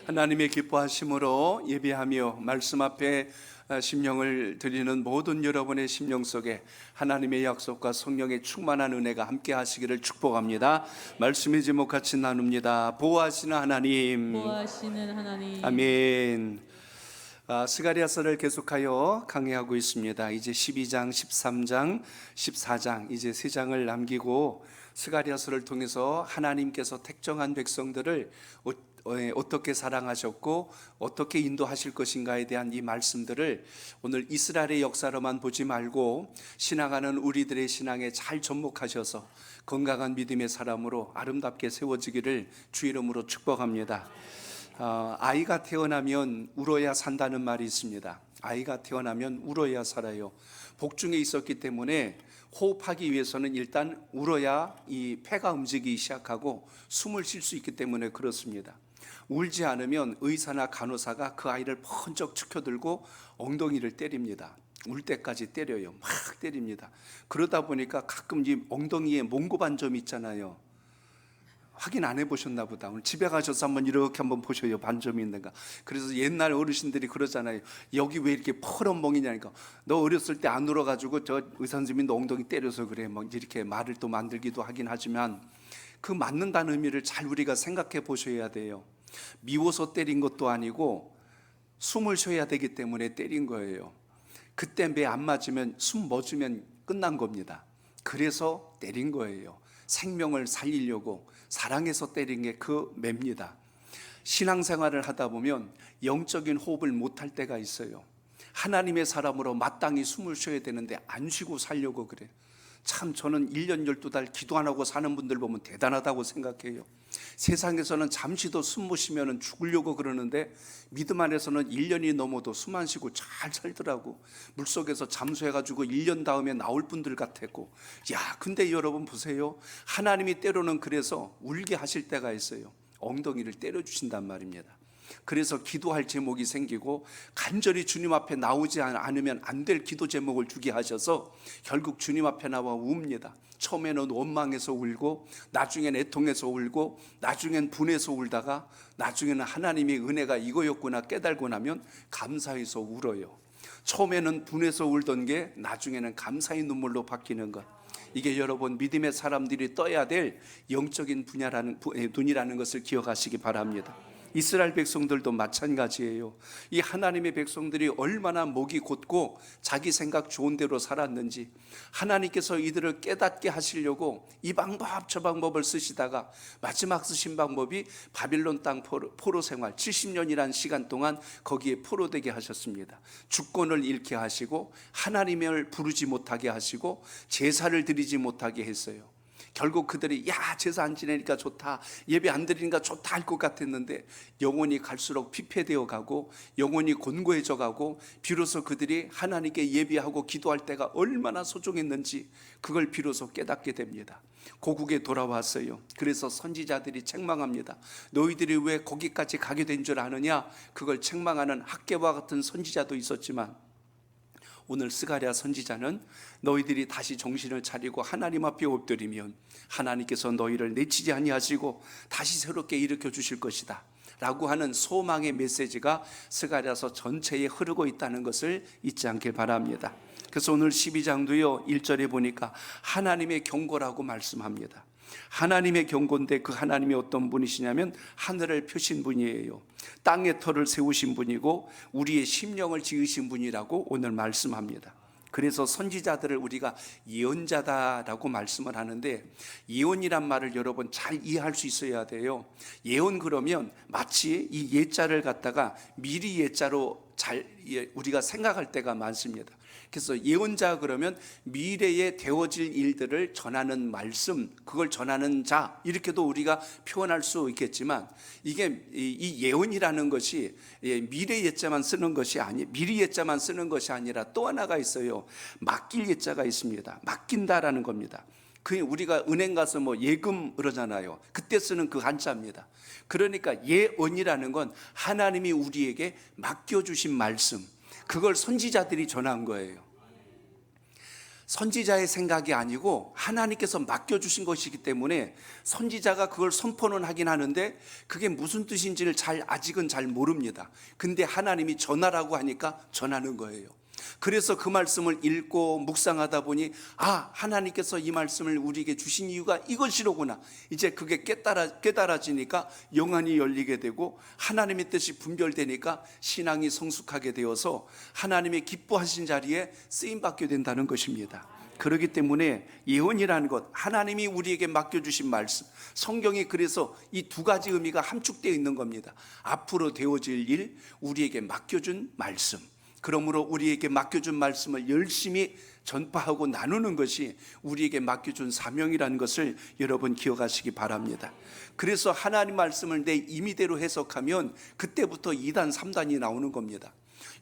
하나님의 기뻐하심으로 예배하며 말씀 앞에 심령을 드리는 모든 여러분의 심령 속에 하나님의 약속과 성령의 충만한 은혜가 함께 하시기를 축복합니다. 말씀의 제목 같이 나눕니다. 보호하시는 하나님. 보호하시는 하나님. 아멘. 스가랴서를 계속하여 강의하고 있습니다. 이제 12장, 13장, 14장 이제 3장을 남기고 스가랴서를 통해서 하나님께서 택정한 백성들을 어떻게 사랑하셨고 어떻게 인도하실 것인가에 대한 이 말씀들을 오늘 이스라엘의 역사로만 보지 말고 신앙하는 우리들의 신앙에 잘 접목하셔서 건강한 믿음의 사람으로 아름답게 세워지기를 주 이름으로 축복합니다. 아이가 태어나면 울어야 산다는 말이 있습니다. 아이가 태어나면 울어야 살아요. 복중에 있었기 때문에 호흡하기 위해서는 일단 울어야 이 폐가 움직이기 시작하고 숨을 쉴 수 있기 때문에 그렇습니다. 울지 않으면 의사나 간호사가 그 아이를 번쩍 치켜들고 엉덩이를 때립니다. 울 때까지 때려요. 막 때립니다. 그러다 보니까 가끔 이 엉덩이에 몽고반점 있잖아요. 확인 안 해보셨나 보다. 오늘 집에 가셔서 이렇게 한번 보셔요. 반점이 있는가. 그래서 옛날 어르신들이 그러잖아요. 여기 왜 이렇게 퍼런 멍이냐니까. 너 어렸을 때 안 울어가지고 저 의사 선생님이 너 엉덩이 때려서 그래. 막 이렇게 말을 또 만들기도 하긴 하지만 그 맞는다는 의미를 잘 우리가 생각해 보셔야 돼요. 미워서 때린 것도 아니고 숨을 쉬어야 되기 때문에 때린 거예요. 그때 매 안 맞으면 숨 멎으면 끝난 겁니다. 그래서 때린 거예요. 생명을 살리려고 사랑해서 때린 게 그 매입니다. 신앙생활을 하다 보면 영적인 호흡을 못할 때가 있어요. 하나님의 사람으로 마땅히 숨을 쉬어야 되는데 안 쉬고 살려고 그래. 참 저는 1년 12달 기도 안 하고 사는 분들 보면 대단하다고 생각해요. 세상에서는 잠시도 숨 못 쉬면 죽으려고 그러는데 믿음 안에서는 1년이 넘어도 숨 안 쉬고 잘 살더라고. 물속에서 잠수해가지고 1년 다음에 나올 분들 같았고. 야, 근데 여러분 보세요. 하나님이 때로는 그래서 울게 하실 때가 있어요. 엉덩이를 때려주신단 말입니다. 그래서 기도할 제목이 생기고 간절히 주님 앞에 나오지 않으면 안 될 기도 제목을 주게 하셔서 결국 주님 앞에 나와 웁니다. 처음에는 원망해서 울고 나중엔 애통해서 울고 나중엔 분해서 울다가 나중에는 하나님의 은혜가 이거였구나 깨달고 나면 감사해서 울어요. 처음에는 분해서 울던 게 나중에는 감사의 눈물로 바뀌는 것. 이게 여러분 믿음의 사람들이 떠야 될 영적인 눈이라는 것을 기억하시기 바랍니다. 이스라엘 백성들도 마찬가지예요. 이 하나님의 백성들이 얼마나 목이 곧고 자기 생각 좋은 대로 살았는지 하나님께서 이들을 깨닫게 하시려고 이 방법 저 방법을 쓰시다가 마지막 쓰신 방법이 바빌론 땅 포로 생활 70년이라는 시간 동안 거기에 포로되게 하셨습니다. 주권을 잃게 하시고 하나님을 부르지 못하게 하시고 제사를 드리지 못하게 했어요. 결국 그들이 야 제사 안 지내니까 좋다, 예배 안 드리니까 좋다 할 것 같았는데 영혼이 갈수록 피폐되어 가고 영혼이 곤고해져 가고 비로소 그들이 하나님께 예배하고 기도할 때가 얼마나 소중했는지 그걸 비로소 깨닫게 됩니다. 고국에 돌아왔어요. 그래서 선지자들이 책망합니다. 너희들이 왜 거기까지 가게 된 줄 아느냐. 그걸 책망하는 학개와 같은 선지자도 있었지만 오늘 스가랴 선지자는 너희들이 다시 정신을 차리고 하나님 앞에 엎드리면 하나님께서 너희를 내치지 아니하시고 다시 새롭게 일으켜 주실 것이다 라고 하는 소망의 메시지가 스가랴서 전체에 흐르고 있다는 것을 잊지 않길 바랍니다. 그래서 오늘 12장도요 1절에 보니까 하나님의 경고라고 말씀합니다. 하나님의 경고인데 그 하나님이 어떤 분이시냐면 하늘을 펴신 분이에요. 땅의 터를 세우신 분이고 우리의 심령을 지으신 분이라고 오늘 말씀합니다. 그래서 선지자들을 우리가 예언자다라고 말씀을 하는데 예언이란 말을 여러분 잘 이해할 수 있어야 돼요. 예언 그러면 마치 이 예자를 갖다가 미리 예자로 잘 우리가 생각할 때가 많습니다. 그래서 예언자 그러면 미래에 되어질 일들을 전하는 말씀, 그걸 전하는 자 이렇게도 우리가 표현할 수 있겠지만 이게 이 예언이라는 것이 미래 예자만 쓰는 것이 미리 예자만 쓰는 것이 아니라 또 하나가 있어요. 맡길 예자가 있습니다. 맡긴다라는 겁니다. 그 우리가 은행 가서 예금 그러잖아요. 그때 쓰는 그 한자입니다. 그러니까 예언이라는 건 하나님이 우리에게 맡겨주신 말씀, 그걸 선지자들이 전한 거예요. 선지자의 생각이 아니고 하나님께서 맡겨주신 것이기 때문에 선지자가 그걸 선포는 하긴 하는데 그게 무슨 뜻인지를 아직은 잘 모릅니다. 근데 하나님이 전하라고 하니까 전하는 거예요. 그래서 그 말씀을 읽고 묵상하다 보니 하나님께서 이 말씀을 우리에게 주신 이유가 이것이로구나. 이제 그게 깨달아지니까 영안이 열리게 되고 하나님의 뜻이 분별되니까 신앙이 성숙하게 되어서 하나님의 기뻐하신 자리에 쓰임받게 된다는 것입니다. 그렇기 때문에 예언이라는 것, 하나님이 우리에게 맡겨주신 말씀, 성경이 그래서 이 두 가지 의미가 함축되어 있는 겁니다. 앞으로 되어질 일, 우리에게 맡겨준 말씀. 그러므로 우리에게 맡겨준 말씀을 열심히 전파하고 나누는 것이 우리에게 맡겨준 사명이라는 것을 여러분 기억하시기 바랍니다. 그래서 하나님 말씀을 내 임의대로 해석하면 그때부터 2단 3단이 나오는 겁니다.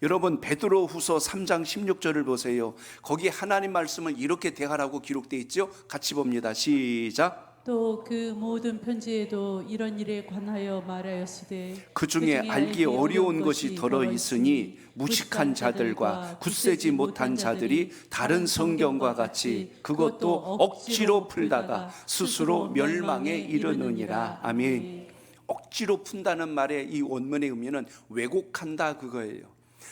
여러분 베드로후서 3장 16절을 보세요. 거기 하나님 말씀을 이렇게 대하라고 기록되어 있죠. 같이 봅니다. 시작. 또 그 모든 편지에도 이런 일에 관하여 말하였으되 그 중에 알기 어려운 것이 더러 있으니 무식한 자들과 굳세지 못한 자들이 다른 성경과 같이 그것도 억지로 풀다가 스스로 멸망에 이르느니라. 아멘. 억지로 푼다는 말의 이 원문의 의미는 왜곡한다 그거예요.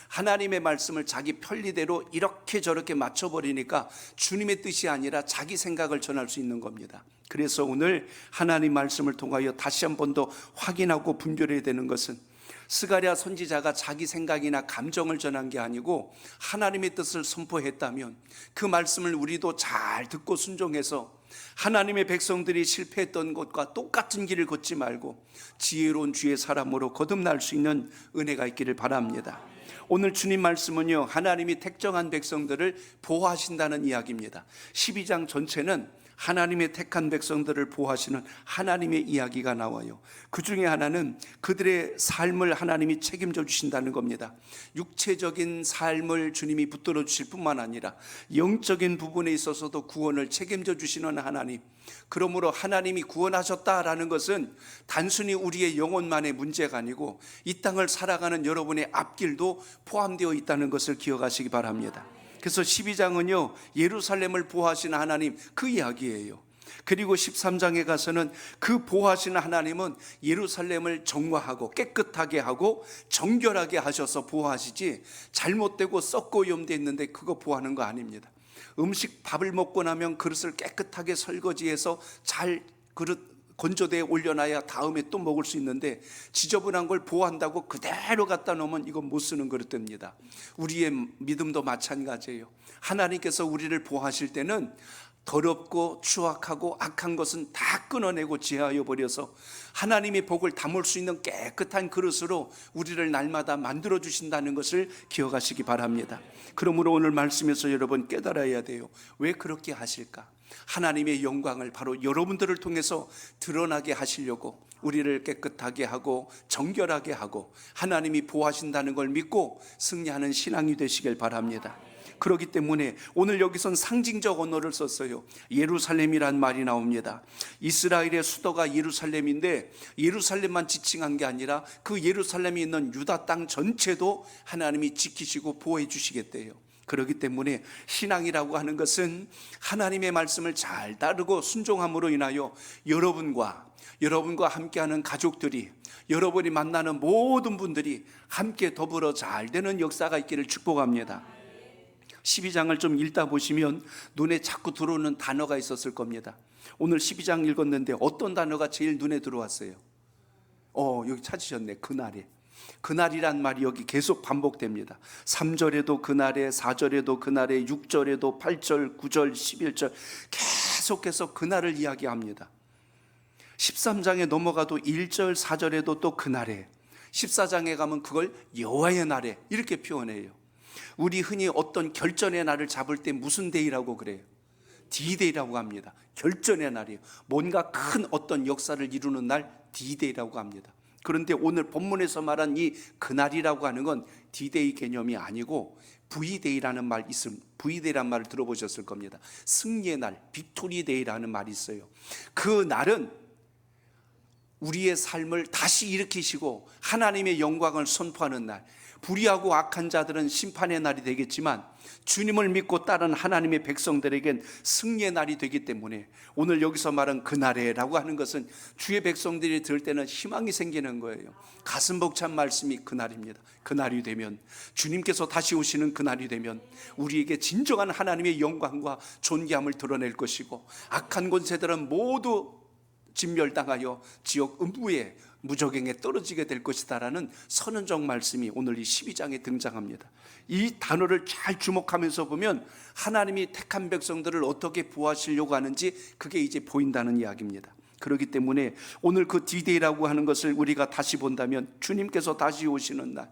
하나님의 말씀을 자기 편리대로 이렇게 저렇게 맞춰버리니까 주님의 뜻이 아니라 자기 생각을 전할 수 있는 겁니다. 그래서 오늘 하나님 말씀을 통하여 다시 한 번 더 확인하고 분별해야 되는 것은 스가랴 선지자가 자기 생각이나 감정을 전한 게 아니고 하나님의 뜻을 선포했다면 그 말씀을 우리도 잘 듣고 순종해서 하나님의 백성들이 실패했던 것과 똑같은 길을 걷지 말고 지혜로운 주의 사람으로 거듭날 수 있는 은혜가 있기를 바랍니다. 오늘 주님 말씀은요, 하나님이 택정한 백성들을 보호하신다는 이야기입니다. 12장 전체는 하나님의 택한 백성들을 보호하시는 하나님의 이야기가 나와요. 그 중에 하나는 그들의 삶을 하나님이 책임져 주신다는 겁니다. 육체적인 삶을 주님이 붙들어 주실 뿐만 아니라 영적인 부분에 있어서도 구원을 책임져 주시는 하나님. 그러므로 하나님이 구원하셨다라는 것은 단순히 우리의 영혼만의 문제가 아니고 이 땅을 살아가는 여러분의 앞길도 포함되어 있다는 것을 기억하시기 바랍니다. 그래서 12장은요 예루살렘을 보호하시는 하나님 그 이야기예요. 그리고 13장에 가서는 그 보호하시는 하나님은 예루살렘을 정화하고 깨끗하게 하고 정결하게 하셔서 보호하시지 잘못되고 썩고 오염되어 있는데 그거 보호하는 거 아닙니다. 밥을 먹고 나면 그릇을 깨끗하게 설거지해서 잘 그릇 건조대에 올려놔야 다음에 또 먹을 수 있는데 지저분한 걸 보호한다고 그대로 갖다 놓으면 이건 못 쓰는 그릇됩니다. 우리의 믿음도 마찬가지예요. 하나님께서 우리를 보호하실 때는 더럽고 추악하고 악한 것은 다 끊어내고 제하여 버려서 하나님의 복을 담을 수 있는 깨끗한 그릇으로 우리를 날마다 만들어 주신다는 것을 기억하시기 바랍니다. 그러므로 오늘 말씀에서 여러분 깨달아야 돼요. 왜 그렇게 하실까? 하나님의 영광을 바로 여러분들을 통해서 드러나게 하시려고 우리를 깨끗하게 하고 정결하게 하고 하나님이 보호하신다는 걸 믿고 승리하는 신앙이 되시길 바랍니다. 그렇기 때문에 오늘 여기선 상징적 언어를 썼어요. 예루살렘이란 말이 나옵니다. 이스라엘의 수도가 예루살렘인데 예루살렘만 지칭한 게 아니라 그 예루살렘에 있는 유다 땅 전체도 하나님이 지키시고 보호해 주시겠대요. 그렇기 때문에 신앙이라고 하는 것은 하나님의 말씀을 잘 따르고 순종함으로 인하여 여러분과 함께하는 가족들이, 여러분이 만나는 모든 분들이 함께 더불어 잘 되는 역사가 있기를 축복합니다. 12장을 좀 읽다 보시면 눈에 자꾸 들어오는 단어가 있었을 겁니다. 오늘 12장 읽었는데 어떤 단어가 제일 눈에 들어왔어요? 여기 찾으셨네. 그날에. 그날이란 말이 여기 계속 반복됩니다. 3절에도 그날에, 4절에도 그날에, 6절에도 8절, 9절, 11절 계속해서 그날을 이야기합니다. 13장에 넘어가도 1절, 4절에도 또 그날에, 14장에 가면 그걸 여호와의 날에 이렇게 표현해요. 우리 흔히 어떤 결전의 날을 잡을 때 무슨 데이라고 그래요? D-Day라고 합니다. 결전의 날이에요. 뭔가 큰 어떤 역사를 이루는 날 D-Day라고 합니다. 그런데 오늘 본문에서 말한 이 그날이라고 하는 건 D-Day 개념이 아니고 V-Day라는 말 있음. V-Day라는 말을 들어보셨을 겁니다. 승리의 날, 빅토리 데이라는 말이 있어요. 그 날은 우리의 삶을 다시 일으키시고 하나님의 영광을 선포하는 날, 불의하고 악한 자들은 심판의 날이 되겠지만 주님을 믿고 따른 하나님의 백성들에겐 승리의 날이 되기 때문에 오늘 여기서 말한 그날에라고 하는 것은 주의 백성들이 들을 때는 희망이 생기는 거예요. 가슴 벅찬 말씀이 그날입니다. 그날이 되면, 주님께서 다시 오시는 그날이 되면 우리에게 진정한 하나님의 영광과 존귀함을 드러낼 것이고, 악한 권세들은 모두 진멸당하여 지옥 음부에 무저갱에 떨어지게 될 것이다라는 선언적 말씀이 오늘 이 12장에 등장합니다. 이 단어를 잘 주목하면서 보면 하나님이 택한 백성들을 어떻게 보호하시려고 하는지 그게 이제 보인다는 이야기입니다. 그렇기 때문에 오늘 그 디데이라고 하는 것을 우리가 다시 본다면, 주님께서 다시 오시는 날,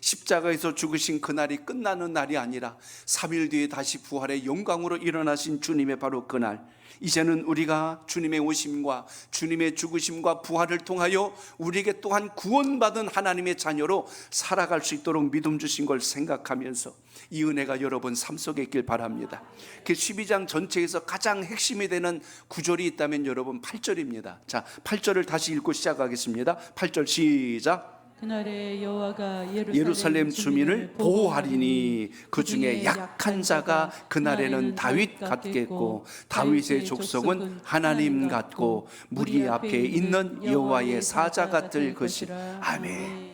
십자가에서 죽으신 그날이 끝나는 날이 아니라 3일 뒤에 다시 부활의 영광으로 일어나신 주님의 바로 그날, 이제는 우리가 주님의 오심과 주님의 죽으심과 부활을 통하여 우리에게 또한 구원받은 하나님의 자녀로 살아갈 수 있도록 믿음 주신 걸 생각하면서 이 은혜가 여러분 삶 속에 있길 바랍니다. 그 12장 전체에서 가장 핵심이 되는 구절이 있다면 여러분 8절입니다. 자, 8절을 다시 읽고 시작하겠습니다. 8절 시작. 그날에 여호와가 예루살렘 주민을 보호하리니 그 중에 약한 자가 그날에는 다윗 같겠고 다윗의 족속은 하나님 같고 무리 앞에 있는 여호와의 사자 같을 것이라. 아멘.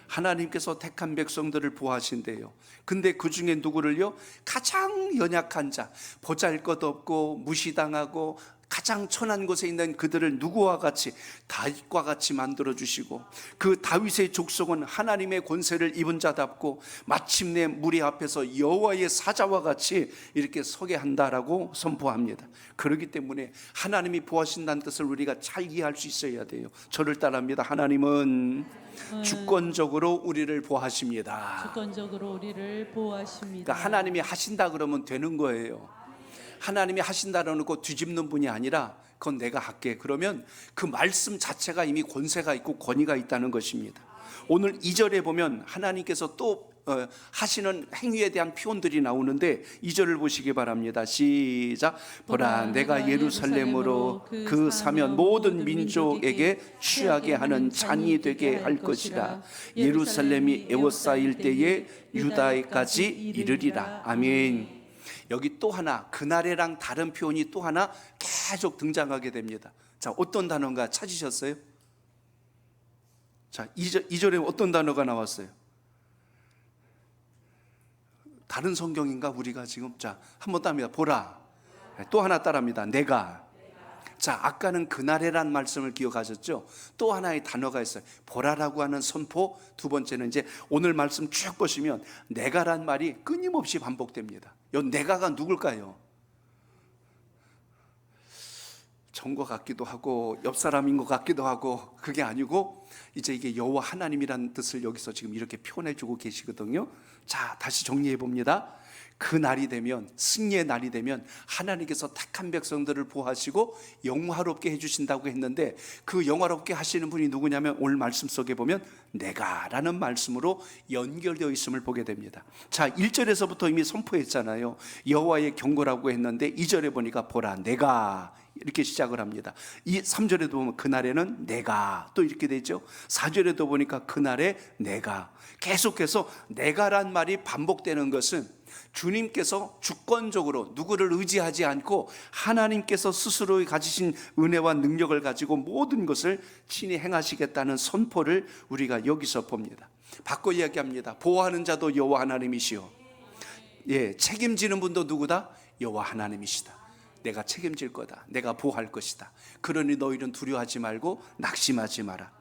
하나님께서 택한 백성들을 보호하신대요. 근데 그 중에 누구를요? 가장 연약한 자, 보잘것없고 무시당하고 가장 천한 곳에 있는 그들을 누구와 같이, 다윗과 같이 만들어주시고, 그 다윗의 족속은 하나님의 권세를 입은 자답고 마침내 무리 앞에서 여호와의 사자와 같이 이렇게 서게 한다라고 선포합니다. 그렇기 때문에 하나님이 보호하신다는 뜻을 우리가 잘 이해할 수 있어야 돼요. 저를 따라합니다. 하나님은 주권적으로 우리를 보호하십니다. 주권적으로 우리를 보호하십니다. 그러니까 하나님이 하신다 그러면 되는 거예요. 하나님이 하신다고 놓고 뒤집는 분이 아니라 그건 내가 할게, 그러면 그 말씀 자체가 이미 권세가 있고 권위가 있다는 것입니다. 오늘 2절에 보면 하나님께서 또 하시는 행위에 대한 표현들이 나오는데 2절을 보시기 바랍니다. 시작. 보라, 내가 예루살렘으로 그 사면 모든 민족에게 취하게 하는 잔이 되게 할 것이라. 예루살렘이 에워싸일 때에 유다에까지 이르리라. 아멘. 여기 또 하나, 그날에랑 다른 표현이 또 하나 계속 등장하게 됩니다. 자, 어떤 단어인가 찾으셨어요? 자, 2절에 어떤 단어가 나왔어요? 다른 성경인가 우리가 지금? 자, 한 번 더 합니다. 보라. 또 하나 따라합니다. 내가. 자, 아까는 그날에란 말씀을 기억하셨죠? 또 하나의 단어가 있어요. 보라라고 하는 선포. 두 번째는 이제 오늘 말씀 쭉 보시면 내가란 말이 끊임없이 반복됩니다. 요 내가가 누굴까요? 전과 같기도 하고 옆 사람인 것 같기도 하고, 그게 아니고 이제 이게 여호와 하나님이라는 뜻을 여기서 지금 이렇게 표현해 주고 계시거든요. 자, 다시 정리해 봅니다. 그 날이 되면, 승리의 날이 되면 하나님께서 택한 백성들을 보호하시고 영화롭게 해주신다고 했는데, 그 영화롭게 하시는 분이 누구냐면 오늘 말씀 속에 보면 내가라는 말씀으로 연결되어 있음을 보게 됩니다. 자, 1절에서부터 이미 선포했잖아요. 여호와의 경고라고 했는데 2절에 보니까 보라, 내가 이렇게 시작을 합니다. 이 3절에도 보면 그날에는 내가 또 이렇게 되죠. 4절에도 보니까 그날에 내가, 계속해서 내가란 말이 반복되는 것은 주님께서 주권적으로 누구를 의지하지 않고 하나님께서 스스로 가지신 은혜와 능력을 가지고 모든 것을 친히 행하시겠다는 선포를 우리가 여기서 봅니다. 바꿔 이야기합니다. 보호하는 자도 여호와 하나님이시오. 예, 책임지는 분도 누구다? 여호와 하나님이시다. 내가 책임질 거다. 내가 보호할 것이다. 그러니 너희는 두려워하지 말고 낙심하지 마라.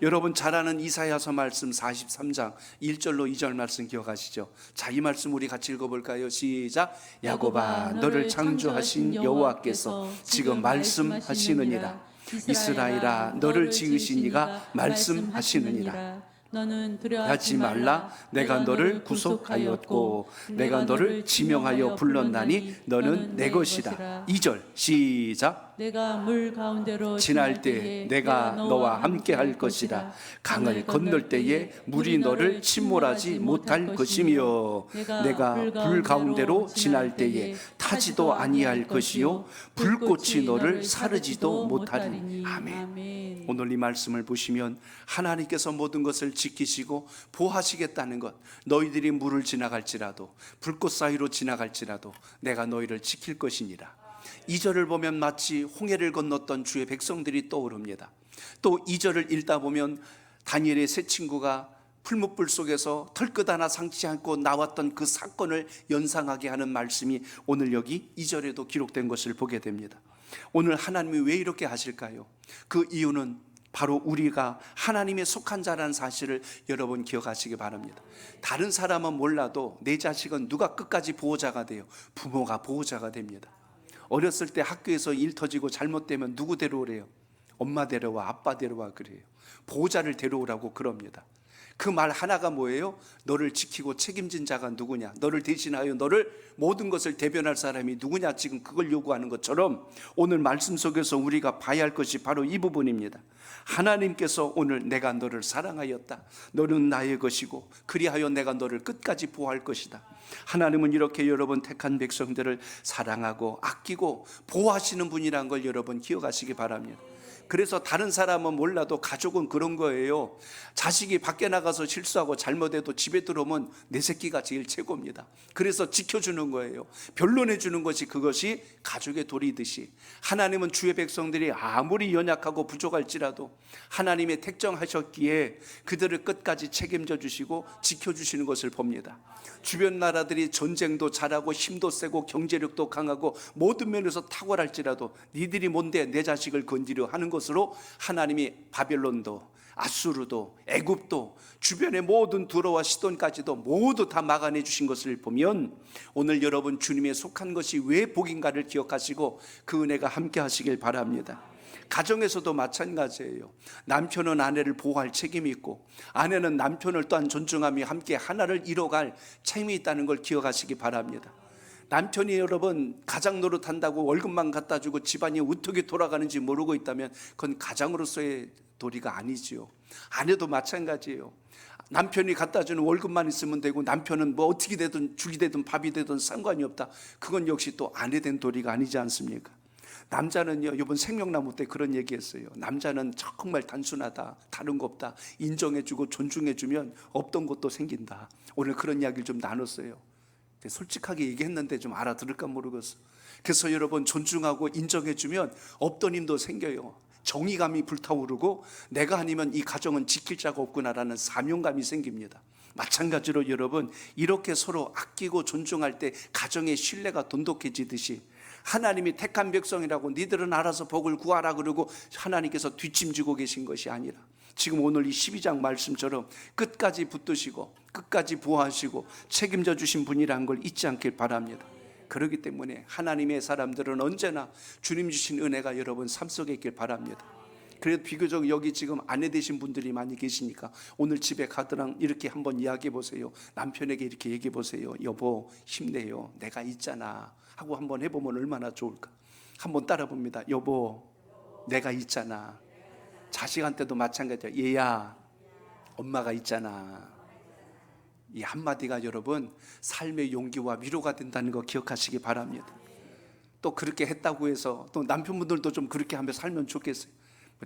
여러분 잘 아는 이사야서 말씀 43장 1절로 2절 말씀 기억하시죠? 자, 이 말씀 우리 같이 읽어볼까요? 시작. 야곱아, 너를 창조하신 여호와께서 지금 말씀하시느니라. 이스라엘아, 너를 지으신 이가 말씀하시느니라. 너는 두려워하지 말라. 내가 너를 구속하였고 내가 너를 지명하여 불렀나니 너는 내 것이다. 2절 시작. 내가 물 가운데로 지날 때 내가 너와 함께 할 것이라. 강을 건널 때에 물이 너를 침몰하지 못할 것이며 내가 불 가운데로 지날 때에 타지도 아니할 것이요 불꽃이 너를 사르지도 못하리니. 아멘. 오늘 이 말씀을 보시면 하나님께서 모든 것을 지키시고 보호하시겠다는 것, 너희들이 물을 지나갈지라도 불꽃 사이로 지나갈지라도 내가 너희를 지킬 것이니라. 2절을 보면 마치 홍해를 건넜던 주의 백성들이 떠오릅니다. 또 2절을 읽다 보면 다니엘의 세 친구가 풀무불 속에서 털끝 하나 상치 않고 나왔던 그 사건을 연상하게 하는 말씀이 오늘 여기 2절에도 기록된 것을 보게 됩니다. 오늘 하나님이 왜 이렇게 하실까요? 그 이유는 바로 우리가 하나님의 속한 자라는 사실을 여러분 기억하시기 바랍니다. 다른 사람은 몰라도 내 자식은 누가 끝까지 보호자가 돼요? 부모가 보호자가 됩니다. 어렸을 때 학교에서 일 터지고 잘못되면 누구 데려오래요? 엄마 데려와, 아빠 데려와 그래요. 보호자를 데려오라고 그럽니다. 그 말 하나가 뭐예요? 너를 지키고 책임진 자가 누구냐? 너를 대신하여 너를 모든 것을 대변할 사람이 누구냐? 지금 그걸 요구하는 것처럼 오늘 말씀 속에서 우리가 봐야 할 것이 바로 이 부분입니다. 하나님께서 오늘 내가 너를 사랑하였다. 너는 나의 것이고 그리하여 내가 너를 끝까지 보호할 것이다. 하나님은 이렇게 여러분 택한 백성들을 사랑하고 아끼고 보호하시는 분이란 걸 여러분 기억하시기 바랍니다. 그래서 다른 사람은 몰라도 가족은 그런 거예요. 자식이 밖에 나가서 실수하고 잘못해도 집에 들어오면 내 새끼가 제일 최고입니다. 그래서 지켜주는 거예요. 변론해 주는 것이 그것이 가족의 도리듯이 하나님은 주의 백성들이 아무리 연약하고 부족할지라도 하나님의 택정하셨기에 그들을 끝까지 책임져 주시고 지켜주시는 것을 봅니다. 주변 나라들이 전쟁도 잘하고 힘도 세고 경제력도 강하고 모든 면에서 탁월할지라도 니들이 뭔데 내 자식을 건드려 하는 것으로 하나님이 바벨론도 아수르도 애굽도 주변의 모든 두로와 시돈까지도 모두 다 막아내 주신 것을 보면 오늘 여러분 주님의 속한 것이 왜 복인가를 기억하시고 그 은혜가 함께 하시길 바랍니다. 가정에서도 마찬가지예요. 남편은 아내를 보호할 책임이 있고 아내는 남편을 또한 존중하며 함께 하나를 이뤄갈 책임이 있다는 걸 기억하시기 바랍니다. 남편이 여러분 가장 노릇한다고 월급만 갖다 주고 집안이 어떻게 돌아가는지 모르고 있다면 그건 가장으로서의 도리가 아니지요. 아내도 마찬가지예요. 남편이 갖다 주는 월급만 있으면 되고 남편은 뭐 어떻게 되든 죽이 되든 밥이 되든 상관이 없다. 그건 역시 또 아내 된 도리가 아니지 않습니까? 남자는요, 이번 생명나무 때 그런 얘기했어요. 남자는 정말 단순하다, 다른 거 없다. 인정해주고 존중해주면 없던 것도 생긴다. 오늘 그런 이야기를 좀 나눴어요. 솔직하게 얘기했는데 좀 알아들을까 모르겠어. 그래서 여러분 존중하고 인정해주면 없던 힘도 생겨요. 정의감이 불타오르고 내가 아니면 이 가정은 지킬 자가 없구나라는 사명감이 생깁니다. 마찬가지로 여러분 이렇게 서로 아끼고 존중할 때 가정의 신뢰가 돈독해지듯이 하나님이 택한 백성이라고 니들은 알아서 복을 구하라 그러고 하나님께서 뒷짐지고 계신 것이 아니라 지금 오늘 이 12장 말씀처럼 끝까지 붙드시고 끝까지 보호하시고 책임져 주신 분이라는 걸 잊지 않길 바랍니다. 그렇기 때문에 하나님의 사람들은 언제나 주님 주신 은혜가 여러분 삶 속에 있길 바랍니다. 그래도 비교적 여기 지금 아내 되신 분들이 많이 계시니까 오늘 집에 가더랑 이렇게 한번 이야기해 보세요. 남편에게 이렇게 얘기해 보세요. 여보 힘내요. 내가 있잖아 하고 한번 해보면 얼마나 좋을까. 한번 따라 봅니다. 여보 내가 있잖아. 자식한테도 마찬가지야. 얘야 엄마가 있잖아. 이 한마디가 여러분 삶의 용기와 위로가 된다는 거 기억하시기 바랍니다. 또 그렇게 했다고 해서 또 남편분들도 좀 그렇게 하며 살면 좋겠어요.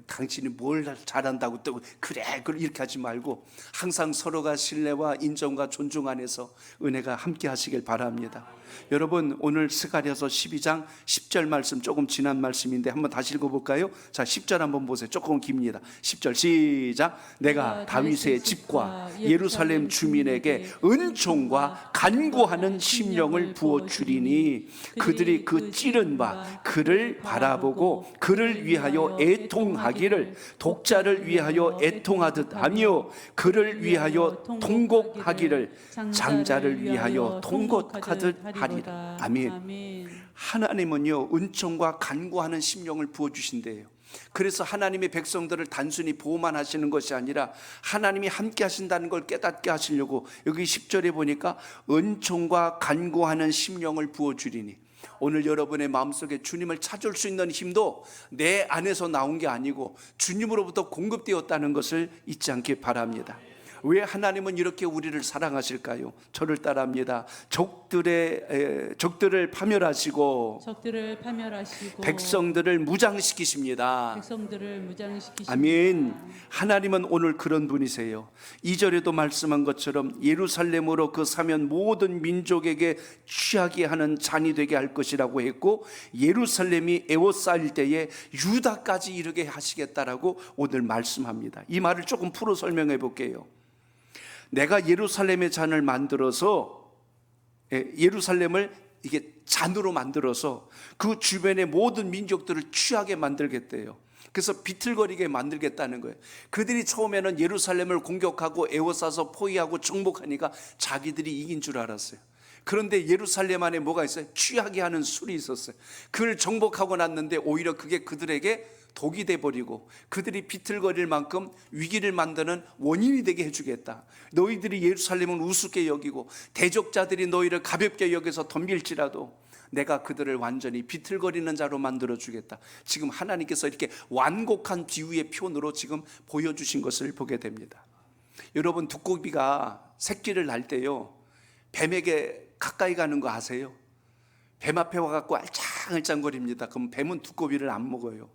당신이 뭘 잘한다고 또 그래 이렇게 하지 말고 항상 서로가 신뢰와 인정과 존중 안에서 은혜가 함께 하시길 바랍니다. 여러분 오늘 스가랴서 12장 10절 말씀 조금 지난 말씀인데 한번 다시 읽어볼까요? 자 10절 한번 보세요. 조금 깁니다. 10절 시작. 내가 다윗의 집과 예루살렘 주민에게 은총과 간구하는 심령을 부어주리니 그들이 그 찌른 바 그를 바라보고 그를 위하여 애통하기를 독자를 위하여 애통하듯 하며 그를 위하여 통곡하기를 장자를 위하여 통곡하듯 하리라. 아멘. 하나님은요 은총과 간구하는 심령을 부어주신대요. 그래서 하나님의 백성들을 단순히 보호만 하시는 것이 아니라 하나님이 함께 하신다는 걸 깨닫게 하시려고 여기 10절에 보니까 은총과 간구하는 심령을 부어주리니 오늘 여러분의 마음속에 주님을 찾을 수 있는 힘도 내 안에서 나온 게 아니고 주님으로부터 공급되었다는 것을 잊지 않기 바랍니다. 왜 하나님은 이렇게 우리를 사랑하실까요? 저를 따라합니다. 적들을 파멸하시고 백성들을 무장시키십니다. 아멘. 하나님은 오늘 그런 분이세요. 2절에도 말씀한 것처럼 예루살렘으로 그 사면 모든 민족에게 취하게 하는 잔이 되게 할 것이라고 했고, 예루살렘이 에워싸일 때에 유다까지 이르게 하시겠다라고 오늘 말씀합니다. 이 말을 조금 풀어 설명해 볼게요. 내가 예루살렘의 잔을 만들어서, 예루살렘을 이게 잔으로 만들어서 그 주변의 모든 민족들을 취하게 만들겠대요. 그래서 비틀거리게 만들겠다는 거예요. 그들이 처음에는 예루살렘을 공격하고 에워싸서 포위하고 정복하니까 자기들이 이긴 줄 알았어요. 그런데 예루살렘 안에 뭐가 있어요? 취하게 하는 술이 있었어요. 그걸 정복하고 났는데 오히려 그게 그들에게 독이 돼버리고 그들이 비틀거릴 만큼 위기를 만드는 원인이 되게 해주겠다. 너희들이 예루살렘은 우습게 여기고 대적자들이 너희를 가볍게 여겨서 덤빌지라도 내가 그들을 완전히 비틀거리는 자로 만들어주겠다. 지금 하나님께서 이렇게 완곡한 비유의 표현으로 지금 보여주신 것을 보게 됩니다. 여러분, 두꺼비가 새끼를 낳을 때요, 뱀에게 가까이 가는 거 아세요? 뱀 앞에 와갖고 알짱알짱거립니다. 그럼 뱀은 두꺼비를 안 먹어요.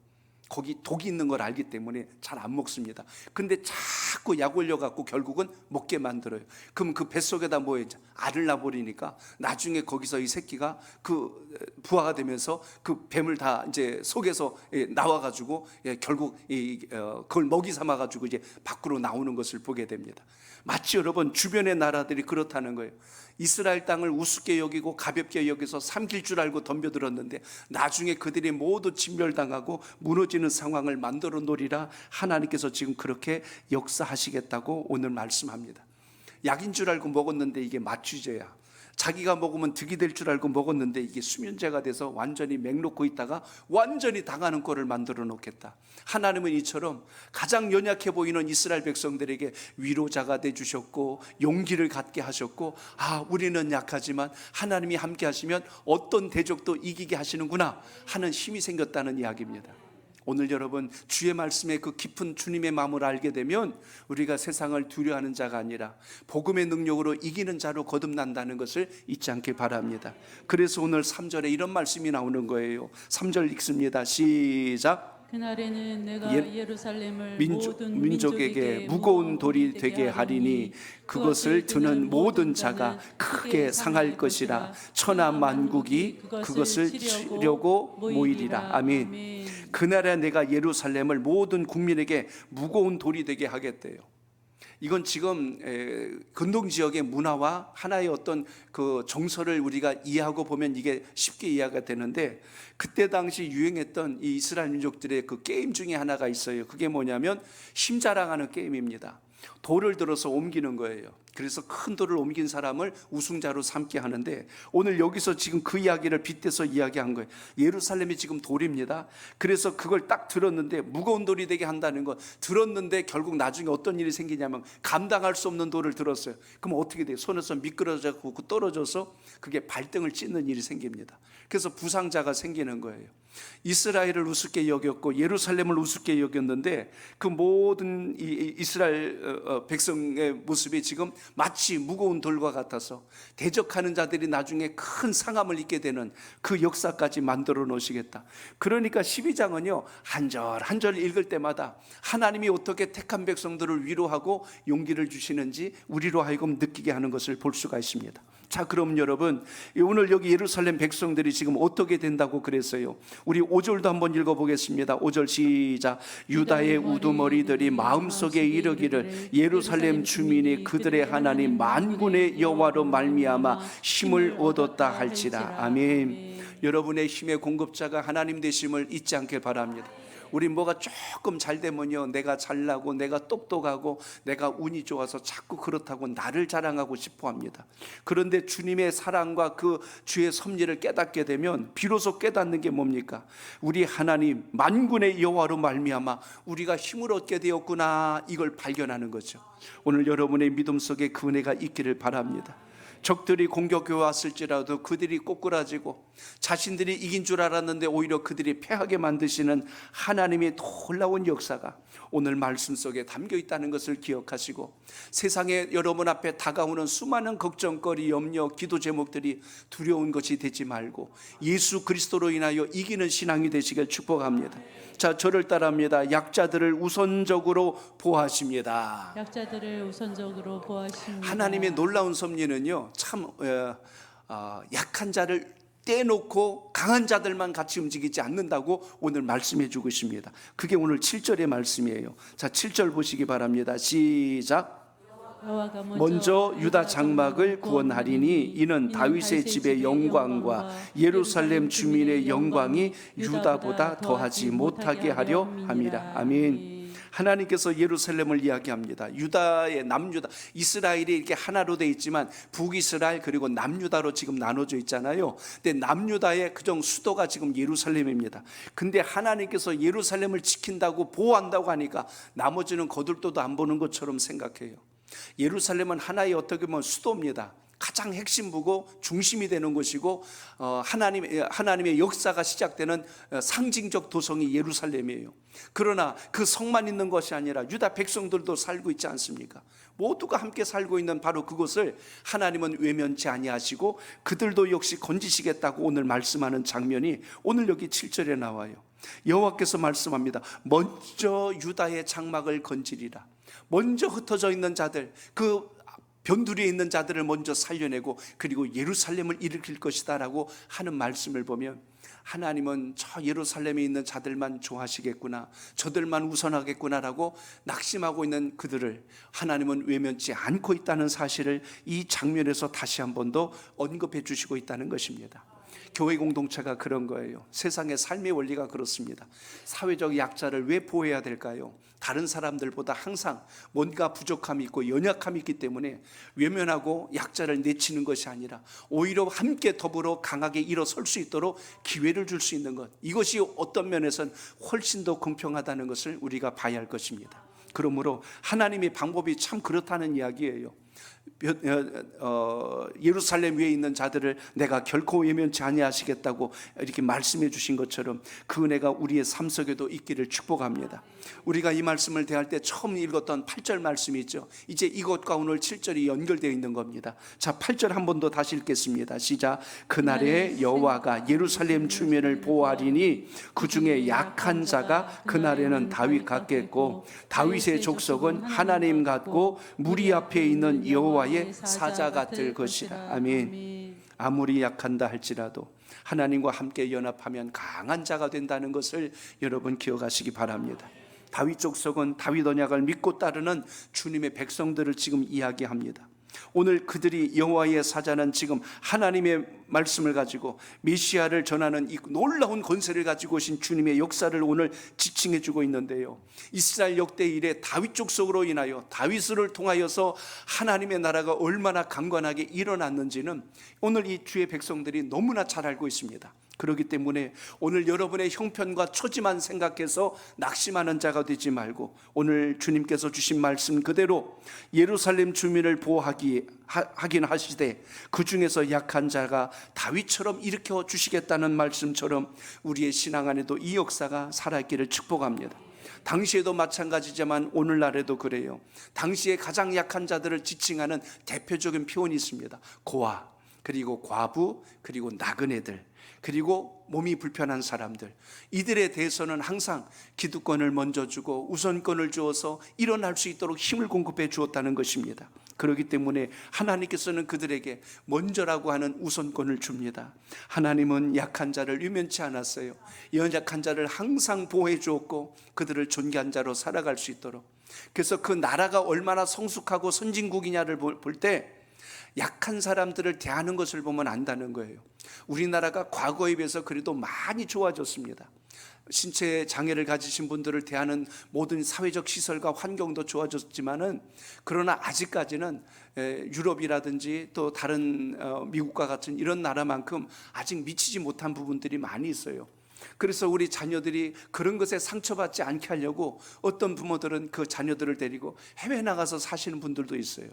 거기 독이 있는 걸 알기 때문에 잘 안 먹습니다. 근데 자꾸 약 올려갖고 결국은 먹게 만들어요. 그럼 그 뱃속에다 뭐 했죠? 알을 낳아버리니까 나중에 거기서 이 새끼가 그 부화가 되면서 그 뱀을 다 이제 속에서 나와가지고 결국 그걸 먹이 삼아가지고 이제 밖으로 나오는 것을 보게 됩니다. 마치 여러분 주변의 나라들이 그렇다는 거예요. 이스라엘 땅을 우습게 여기고 가볍게 여기서 삼킬 줄 알고 덤벼들었는데 나중에 그들이 모두 진멸당하고 무너지는 상황을 만들어 놓으리라 하나님께서 지금 그렇게 역사하시겠다고 오늘 말씀합니다. 약인 줄 알고 먹었는데 이게 마취제야. 자기가 먹으면 득이 될 줄 알고 먹었는데 이게 수면제가 돼서 완전히 맹 놓고 있다가 완전히 당하는 꼴을 만들어 놓겠다. 하나님은 이처럼 가장 연약해 보이는 이스라엘 백성들에게 위로자가 되주셨고 용기를 갖게 하셨고, 우리는 약하지만 하나님이 함께 하시면 어떤 대적도 이기게 하시는구나 하는 힘이 생겼다는 이야기입니다. 오늘 여러분 주의 말씀에 그 깊은 주님의 마음을 알게 되면 우리가 세상을 두려워하는 자가 아니라 복음의 능력으로 이기는 자로 거듭난다는 것을 잊지 않길 바랍니다. 그래서 오늘 3절에 이런 말씀이 나오는 거예요. 3절 읽습니다. 시작. 그날에는 내가 예루살렘을 모든 민족에게 무거운 돌이 되게 하리니 그것을 드는 모든 자가 크게 상할 것이라. 천하 만국이 그것을 치려고 모이리라. 아멘. 그날에 내가 예루살렘을 모든 국민에게 무거운 돌이 되게 하겠대요. 이건 지금 근동 지역의 문화와 하나의 어떤 그 정서를 우리가 이해하고 보면 이게 쉽게 이해가 되는데, 그때 당시 유행했던 이 이스라엘 민족들의 그 게임 중에 하나가 있어요. 그게 뭐냐면 힘자랑하는 게임입니다. 돌을 들어서 옮기는 거예요. 그래서 큰 돌을 옮긴 사람을 우승자로 삼게 하는데, 오늘 여기서 지금 그 이야기를 빗대서 이야기한 거예요. 예루살렘이 지금 돌입니다. 그래서 그걸 딱 들었는데 무거운 돌이 되게 한다는 거 들었는데 결국 나중에 어떤 일이 생기냐면 감당할 수 없는 돌을 들었어요. 그럼 어떻게 돼요? 손에서 미끄러져서 떨어져서 그게 발등을 찢는 일이 생깁니다. 그래서 부상자가 생기는 거예요. 이스라엘을 우습게 여겼고 예루살렘을 우습게 여겼는데 그 모든 이스라엘 백성의 모습이 지금 마치 무거운 돌과 같아서 대적하는 자들이 나중에 큰 상함을 입게 되는 그 역사까지 만들어 놓으시겠다. 그러니까 12장은요 한 절 한 절 읽을 때마다 하나님이 어떻게 택한 백성들을 위로하고 용기를 주시는지 우리로 하여금 느끼게 하는 것을 볼 수가 있습니다. 자, 그럼 여러분 오늘 여기 예루살렘 백성들이 지금 어떻게 된다고 그랬어요? 우리 5절도 한번 읽어보겠습니다. 5절 시작. 유다의 우두머리들이 마음속에 이르기를 예루살렘 주민이 그들의 하나님 만군의 여호와로 말미암아 힘을 얻었다 할지라. 아멘. 여러분의 힘의 공급자가 하나님 되심을 잊지 않길 바랍니다. 우리 뭐가 조금 잘 되면요 내가 잘나고 내가 똑똑하고 내가 운이 좋아서 자꾸 그렇다고 나를 자랑하고 싶어 합니다. 그런데 주님의 사랑과 그 주의 섭리를 깨닫게 되면 비로소 깨닫는 게 뭡니까? 우리 하나님 만군의 여호와로 말미암아 우리가 힘을 얻게 되었구나, 이걸 발견하는 거죠. 오늘 여러분의 믿음 속에 그 은혜가 있기를 바랍니다. 적들이 공격해 왔을지라도 그들이 꼬꾸라지고 자신들이 이긴 줄 알았는데 오히려 그들이 패하게 만드시는 하나님의 놀라운 역사가 오늘 말씀 속에 담겨 있다는 것을 기억하시고, 세상에 여러분 앞에 다가오는 수많은 걱정거리, 염려, 기도 제목들이 두려운 것이 되지 말고 예수 그리스도로 인하여 이기는 신앙이 되시길 축복합니다. 자, 저를 따라합니다. 약자들을 우선적으로 보호하십니다. 약자들을 우선적으로 보호하십니다. 하나님의 놀라운 섭리는요, 참 약한 자를 떼놓고 강한 자들만 같이 움직이지 않는다고 오늘 말씀해 주고 있습니다. 그게 오늘 7절의 말씀이에요. 자, 7절 보시기 바랍니다. 시작. 여호와가 먼저 유다 장막을 구원하리니 이는 다윗의 집의 영광과 예루살렘 주민의 영광이 유다보다 더하지 못하게 하려 함이라. 아멘. 하나님께서 예루살렘을 이야기합니다. 유다의 남유다, 이스라엘이 이렇게 하나로 되어 있지만 북이스라엘 그리고 남유다로 지금 나눠져 있잖아요. 근데 남유다의 그중 수도가 지금 예루살렘입니다. 근데 하나님께서 예루살렘을 지킨다고 보호한다고 하니까 나머지는 거들떠도 안 보는 것처럼 생각해요. 예루살렘은 하나의 어떻게 보면 수도입니다. 가장 핵심부고 중심이 되는 곳이고 하나님의 역사가 시작되는 상징적 도성이 예루살렘이에요. 그러나 그 성만 있는 것이 아니라 유다 백성들도 살고 있지 않습니까? 모두가 함께 살고 있는 바로 그곳을 하나님은 외면치 아니하시고 그들도 역시 건지시겠다고 오늘 말씀하는 장면이 오늘 여기 7절에 나와요. 여호와께서 말씀합니다. 먼저 유다의 장막을 건지리라. 먼저 흩어져 있는 자들, 그 변두리에 있는 자들을 먼저 살려내고 그리고 예루살렘을 일으킬 것이다 라고 하는 말씀을 보면, 하나님은 저 예루살렘에 있는 자들만 좋아하시겠구나, 저들만 우선하겠구나 라고 낙심하고 있는 그들을 하나님은 외면치 않고 있다는 사실을 이 장면에서 다시 한 번 더 언급해 주시고 있다는 것입니다. 교회 공동체가 그런 거예요. 세상의 삶의 원리가 그렇습니다. 사회적 약자를 왜 보호해야 될까요? 다른 사람들보다 항상 뭔가 부족함이 있고 연약함이 있기 때문에 외면하고 약자를 내치는 것이 아니라 오히려 함께 더불어 강하게 일어설 수 있도록 기회를 줄 수 있는 것, 이것이 어떤 면에서는 훨씬 더 공평하다는 것을 우리가 봐야 할 것입니다. 그러므로 하나님의 방법이 참 그렇다는 이야기예요. 예루살렘 위에 있는 자들을 내가 결코 외면치 아니하시겠다고 이렇게 말씀해 주신 것처럼 그 은혜가 우리의 삶 속에도 있기를 축복합니다. 우리가 이 말씀을 대할 때 처음 읽었던 8절 말씀이 있죠. 이제 이것과 오늘 7절이 연결되어 있는 겁니다. 자, 8절 한 번 더 다시 읽겠습니다. 시작. 그날에 여호와가 예루살렘 주민을 보호하리니 그 중에 약한 자가 그날에는 다윗 같겠고 다윗의 족속은 하나님 같고 무리 앞에 있는 여호와의 사자 같을 것이라. 아멘. 아무리 약한다 할지라도 하나님과 함께 연합하면 강한 자가 된다는 것을 여러분 기억하시기 바랍니다. 다윗 족속은 다윗 언약을 믿고 따르는 주님의 백성들을 지금 이야기합니다. 오늘 그들이 여호와의 사자는 지금 하나님의 말씀을 가지고 메시아를 전하는 이 놀라운 권세를 가지고 오신 주님의 역사를 오늘 지칭해 주고 있는데요, 이스라엘 역대 이래 다윗 족속으로 인하여 다윗을 통하여서 하나님의 나라가 얼마나 강건하게 일어났는지는 오늘 이 주의 백성들이 너무나 잘 알고 있습니다. 그렇기 때문에 오늘 여러분의 형편과 처지만 생각해서 낙심하는 자가 되지 말고 오늘 주님께서 주신 말씀 그대로 예루살렘 주민을 보호하긴 하시되 그 중에서 약한 자가 다윗처럼 일으켜 주시겠다는 말씀처럼 우리의 신앙 안에도 이 역사가 살아있기를 축복합니다. 당시에도 마찬가지지만 오늘날에도 그래요. 당시에 가장 약한 자들을 지칭하는 대표적인 표현이 있습니다. 고아, 그리고 과부, 그리고 나그네들, 그리고 몸이 불편한 사람들, 이들에 대해서는 항상 기득권을 먼저 주고 우선권을 주어서 일어날 수 있도록 힘을 공급해 주었다는 것입니다. 그렇기 때문에 하나님께서는 그들에게 먼저라고 하는 우선권을 줍니다. 하나님은 약한 자를 외면치 않았어요. 연약한 자를 항상 보호해 주었고 그들을 존귀한 자로 살아갈 수 있도록. 그래서 그 나라가 얼마나 성숙하고 선진국이냐를 볼 때 약한 사람들을 대하는 것을 보면 안다는 거예요. 우리나라가 과거에 비해서 그래도 많이 좋아졌습니다. 신체 장애를 가지신 분들을 대하는 모든 사회적 시설과 환경도 좋아졌지만은, 그러나 아직까지는 유럽이라든지 또 다른 미국과 같은 이런 나라만큼 아직 미치지 못한 부분들이 많이 있어요. 그래서 우리 자녀들이 그런 것에 상처받지 않게 하려고 어떤 부모들은 그 자녀들을 데리고 해외 나가서 사시는 분들도 있어요.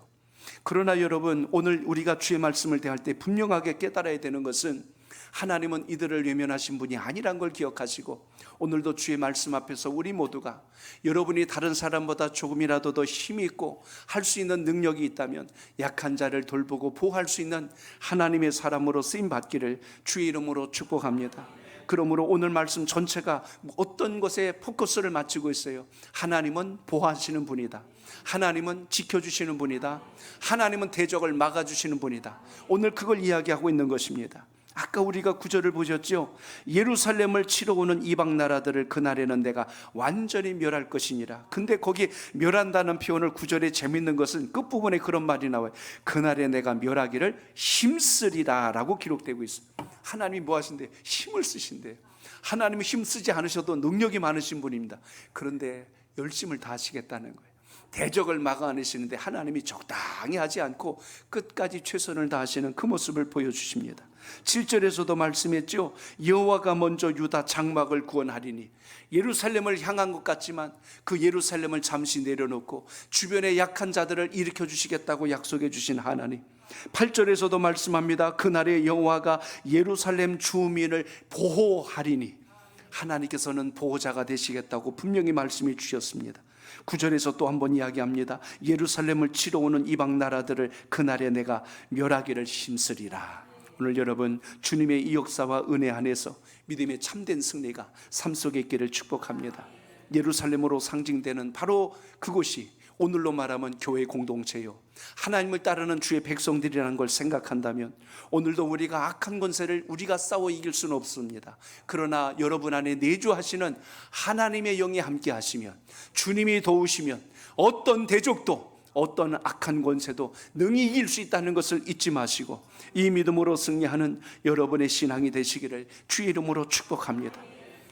그러나 여러분, 오늘 우리가 주의 말씀을 대할 때 분명하게 깨달아야 되는 것은 하나님은 이들을 외면하신 분이 아니란 걸 기억하시고, 오늘도 주의 말씀 앞에서 우리 모두가 여러분이 다른 사람보다 조금이라도 더 힘이 있고 할 수 있는 능력이 있다면 약한 자를 돌보고 보호할 수 있는 하나님의 사람으로 쓰임 받기를 주의 이름으로 축복합니다. 그러므로 오늘 말씀 전체가 어떤 것에 포커스를 맞추고 있어요? 하나님은 보호하시는 분이다. 하나님은 지켜주시는 분이다. 하나님은 대적을 막아주시는 분이다. 오늘 그걸 이야기하고 있는 것입니다. 아까 우리가 구절을 보셨죠? 예루살렘을 치러 오는 이방 나라들을 그날에는 내가 완전히 멸할 것이니라. 근데 거기 멸한다는 표현을 구절에 재밌는 것은 끝부분에 그런 말이 나와요. 그날에 내가 멸하기를 힘쓰리라 라고 기록되고 있어요. 하나님이 뭐 하신대요? 힘을 쓰신대요. 하나님이 힘 쓰지 않으셔도 능력이 많으신 분입니다. 그런데 열심을 다하시겠다는 거예요. 대적을 막아내시는데 하나님이 적당히 하지 않고 끝까지 최선을 다하시는 그 모습을 보여주십니다. 7절에서도 말씀했죠. 여호와가 먼저 유다 장막을 구원하리니. 예루살렘을 향한 것 같지만 그 예루살렘을 잠시 내려놓고 주변의 약한 자들을 일으켜 주시겠다고 약속해 주신 하나님. 8절에서도 말씀합니다. 그날에 여호와가 예루살렘 주민을 보호하리니. 하나님께서는 보호자가 되시겠다고 분명히 말씀해 주셨습니다. 9절에서 또 한 번 이야기합니다. 예루살렘을 치러 오는 이방 나라들을 그날에 내가 멸하기를 힘쓰리라. 오늘 여러분, 주님의 이 역사와 은혜 안에서 믿음의 참된 승리가 삶 속에 있기를 축복합니다. 예루살렘으로 상징되는 바로 그곳이 오늘로 말하면 교회 공동체요, 하나님을 따르는 주의 백성들이라는 걸 생각한다면 오늘도 우리가 악한 권세를 우리가 싸워 이길 수는 없습니다. 그러나 여러분 안에 내주하시는 하나님의 영이 함께 하시면, 주님이 도우시면 어떤 대적도 어떤 악한 권세도 능히 이길 수 있다는 것을 잊지 마시고 이 믿음으로 승리하는 여러분의 신앙이 되시기를 주의 이름으로 축복합니다.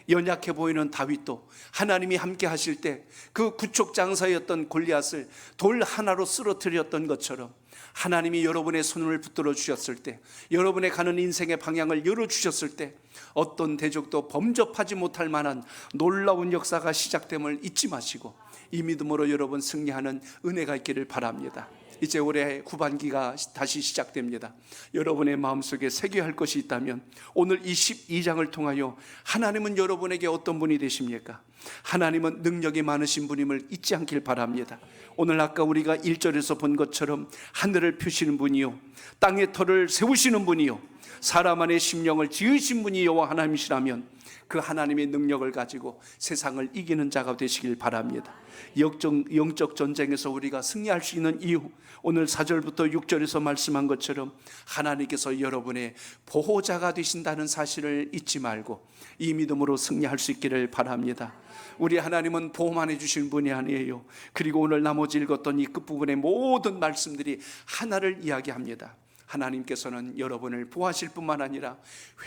연약해 보이는 다윗도 하나님이 함께 하실 때 그 구촉 장사였던 골리앗을 돌 하나로 쓰러뜨렸던 것처럼 하나님이 여러분의 손을 붙들어 주셨을 때, 여러분의 가는 인생의 방향을 열어주셨을 때 어떤 대적도 범접하지 못할 만한 놀라운 역사가 시작됨을 잊지 마시고 이 믿음으로 여러분 승리하는 은혜가 있기를 바랍니다. 이제 올해 후반기가 다시 시작됩니다. 여러분의 마음속에 새겨야 할 것이 있다면 오늘 이 12장을 통하여 하나님은 여러분에게 어떤 분이 되십니까? 하나님은 능력이 많으신 분임을 잊지 않길 바랍니다. 오늘 아까 우리가 1절에서 본 것처럼 하늘을 펴시는 분이요, 땅의 터를 세우시는 분이요, 사람 안의 심령을 지으신 분이 여호와 하나님이시라면 그 하나님의 능력을 가지고 세상을 이기는 자가 되시길 바랍니다. 영적 전쟁에서 우리가 승리할 수 있는 이유, 오늘 4절부터 6절에서 말씀한 것처럼 하나님께서 여러분의 보호자가 되신다는 사실을 잊지 말고 이 믿음으로 승리할 수 있기를 바랍니다. 우리 하나님은 보호만 해주신 분이 아니에요. 그리고 오늘 나머지 읽었던 이 끝부분의 모든 말씀들이 하나를 이야기합니다. 하나님께서는 여러분을 보호하실 뿐만 아니라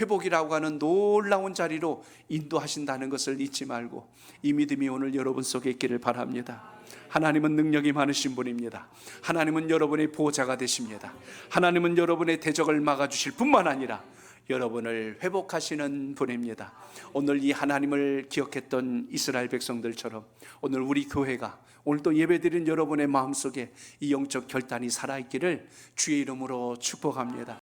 회복이라고 하는 놀라운 자리로 인도하신다는 것을 잊지 말고 이 믿음이 오늘 여러분 속에 있기를 바랍니다. 하나님은 능력이 많으신 분입니다. 하나님은 여러분의 보호자가 되십니다. 하나님은 여러분의 대적을 막아주실 뿐만 아니라 여러분을 회복하시는 분입니다. 오늘 이 하나님을 기억했던 이스라엘 백성들처럼 오늘 우리 교회가, 오늘 또 예배드린 여러분의 마음속에 이 영적 결단이 살아있기를 주의 이름으로 축복합니다.